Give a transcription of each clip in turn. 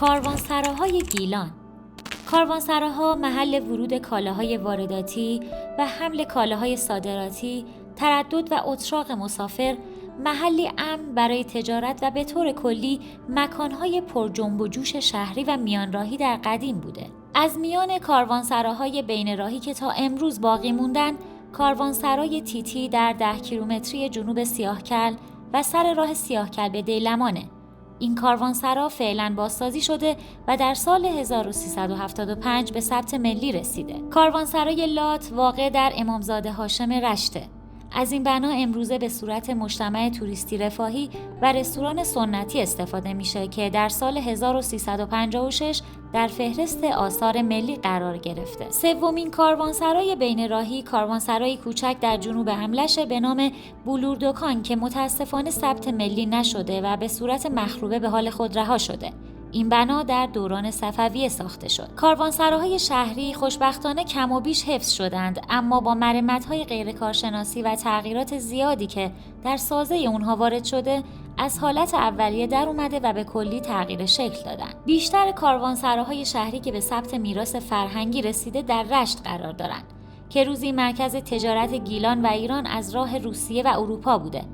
کاروانسراهای گیلان. کاروانسراها محل ورود کالاهای وارداتی و حمل کالاهای صادراتی، تردد و اتراق مسافر، محلی امن برای تجارت و به طور کلی مکانهای پر جنب و جوش شهری و میانراهی در قدیم بوده. از میان کاروانسراهای بین راهی که تا امروز باقی موندن، کاروانسرای تیتی در 10 کیلومتری جنوب سیاهکل و سر راه سیاهکل به دیلمانه. این کاروانسرا فعلا بازسازی شده و در سال 1375 به ثبت ملی رسیده. کاروانسرای لات واقع در امامزاده هاشم رشته. از این بنا امروزه به صورت مجتمع توریستی رفاهی و رستوران سنتی استفاده میشه که در سال 1356 در فهرست آثار ملی قرار گرفته. سومین کاروانسرای بین راهی کاروانسرای کوچک در جنوب حملش به نام بولوردوکان که متاسفانه ثبت ملی نشده و به صورت مخروبه به حال خود رها شده. این بنا در دوران صفویه ساخته شد. کاروانسراهای شهری خوشبختانه کم و بیش حفظ شدند، اما با مرمت‌های غیرکارشناسی و تغییرات زیادی که در سازه اونها وارد شده، از حالت اولیه در اومده و به کلی تغییر شکل دادن. بیشتر کاروانسراهای شهری که به ثبت میراث فرهنگی رسیده در رشت قرار دارند که روزی مرکز تجارت گیلان و ایران از راه روسیه و اروپا بوده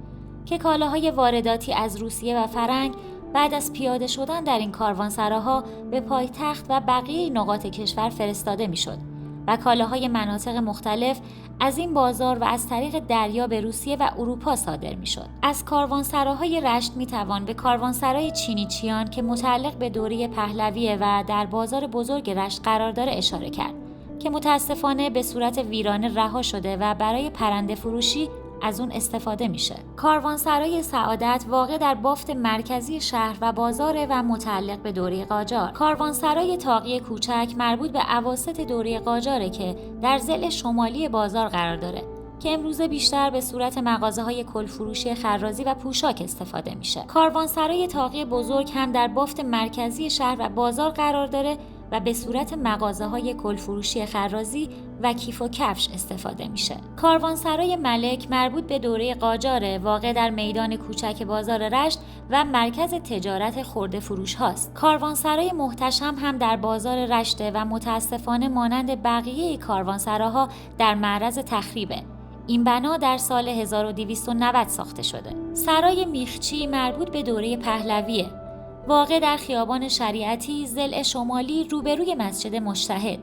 که کالاهای وارداتی از روسیه و فرنگ بعد از پیاده شدن در این کاروانسراها به پایتخت و بقیه نقاط کشور فرستاده میشد و کالاهای مناطق مختلف از این بازار و از طریق دریا به روسیه و اروپا صادر میشد. از کاروانسراهای رشت میتوان به کاروانسرای چینیچیان که متعلق به دوره پهلویه و در بازار بزرگ رشت قرار داره اشاره کرد که متاسفانه به صورت ویرانه رها شده و برای پرنده فروشی از اون استفاده میشه. کاروانسرای سعادت واقع در بافت مرکزی شهر و بازار و متعلق به دوره قاجار. کاروانسرای تاقی کوچک مربوط به اواسط دوره قاجاره که در ضلع شمالی بازار قرار داره که امروزه بیشتر به صورت مغازه‌های کلفروشی خرازی و پوشاک استفاده میشه. کاروانسرای تاقی بزرگ هم در بافت مرکزی شهر و بازار قرار داره و به صورت مغازه‌های کلفروشی خرازی و کیف و کفش استفاده میشه. کاروانسرای ملک مربوط به دوره قاجاره، واقع در میدان کوچک بازار رشت و مرکز تجارت خرده فروش هاست. کاروانسرای محتشم هم در بازار رشته و متاسفانه مانند بقیه کاروانسراها در معرض تخریبه. این بنا در سال 1290 ساخته شده. سرای میخچی مربوط به دوره پهلویه، واقع در خیابان شریعتی ضلع شمالی روبروی مسجد مجتهد.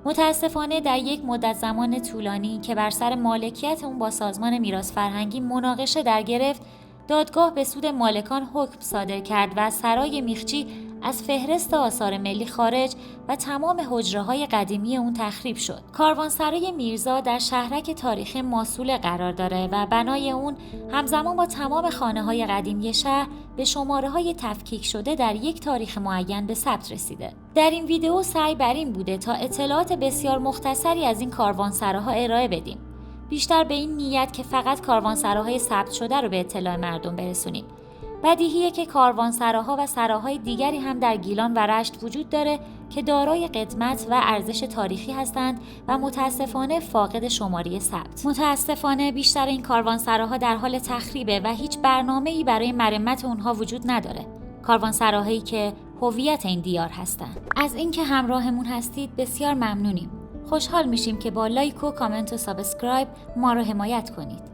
متاسفانه در یک مدت زمان طولانی که بر سر مالکیت اون با سازمان میراث فرهنگی مناقشه در گرفت، دادگاه به سود مالکان حکم صادر کرد و سرای میخچی از فهرست آثار ملی خارج و تمام حجره‌های قدیمی اون تخریب شد. کاروانسرای میرزا در شهرک تاریخی ماسوله قرار داره و بنای اون همزمان با تمام خانه‌های قدیمی شهر به شماره‌های تفکیک شده در یک تاریخ معین به ثبت رسیده. در این ویدیو سعی بر این بوده تا اطلاعات بسیار مختصری از این کاروانسراها ارائه بدیم. بیشتر به این نیت که فقط کاروانسراهای ثبت شده رو به اطلاع مردم برسونیم. بدیهیه که کاروانسراها و سراهای دیگری هم در گیلان و رشت وجود داره که دارای قدمت و ارزش تاریخی هستند و متاسفانه فاقد شماری ثبت. متاسفانه بیشتر این کاروانسراها در حال تخریبه و هیچ برنامه‌ای برای مرمت اونها وجود نداره. کاروانسراهایی که هویت این دیار هستند. از اینکه همراهمون هستید بسیار ممنونیم. خوشحال میشیم که با لایک و کامنت و سابسکرایب ما رو حمایت کنید.